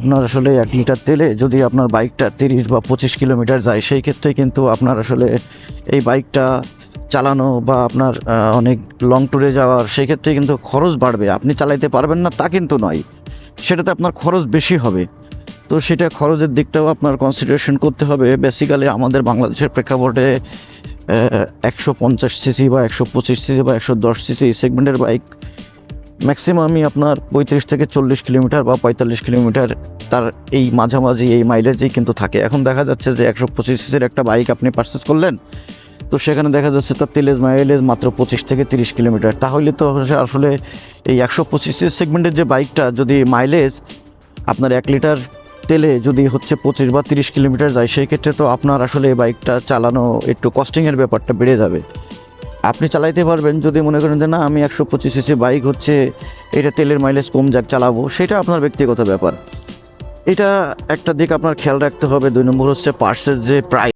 আপনার আসলে 1 লিটার তেলে যদি আপনার বাইকটা 30 বা 25 কিলোমিটার যায়, সেই ক্ষেত্রে কিন্তু আপনার আসলে এই বাইকটা চালানো বা আপনার অনেক লং ট্যুরে যাওয়ার সেই ক্ষেত্রে কিন্তু খরচ বাড়বে। আপনি চালাইতে পারবেন না তা কিন্তু নয়, সেটাতে আপনার খরচ বেশি হবে। তো সেটা খরচের দিকটাও আপনার কনসিডারেশন করতে হবে। বেসিক্যালি আমাদের বাংলাদেশের প্রেক্ষাপটে 150 সিসি বা 125 সিসি বা 110 সিসি সেগমেন্টের বাইক ম্যাক্সিমামই আপনার 35 থেকে 40 কিলোমিটার বা 45 কিলোমিটার তার এই মাঝামাঝি এই মাইলেজেই কিন্তু থাকে। এখন দেখা যাচ্ছে যে 125 সিসির একটা বাইক আপনি পারচেস করলেন, তো সেখানে দেখা যাচ্ছে তার তেলের মাইলেজ মাত্র 25 থেকে 30 কিলোমিটার। তাহলে তো আসলে এই 125 সিসি সেগমেন্টের যে বাইকটা যদি মাইলেজ আপনার 1 লিটার তেলে যদি হচ্ছে 25 বা 30 কিলোমিটার যায়, সেই ক্ষেত্রে তো আপনার আসলে এই বাইকটা চালানো একটু কস্টিংয়ের ব্যাপারটা বেড়ে যাবে। আপনি চালাইতে পারবেন যদি মনে করেন যে না আমি 125 সিসি বাইক হচ্ছে এটা তেলের মাইলেজ কম যাক চালাবো, সেটা আপনার ব্যক্তিগত ব্যাপার। এটা একটা দিক আপনার খেয়াল রাখতে হবে। 2 নম্বর হচ্ছে পার্টসের যে প্রাইস।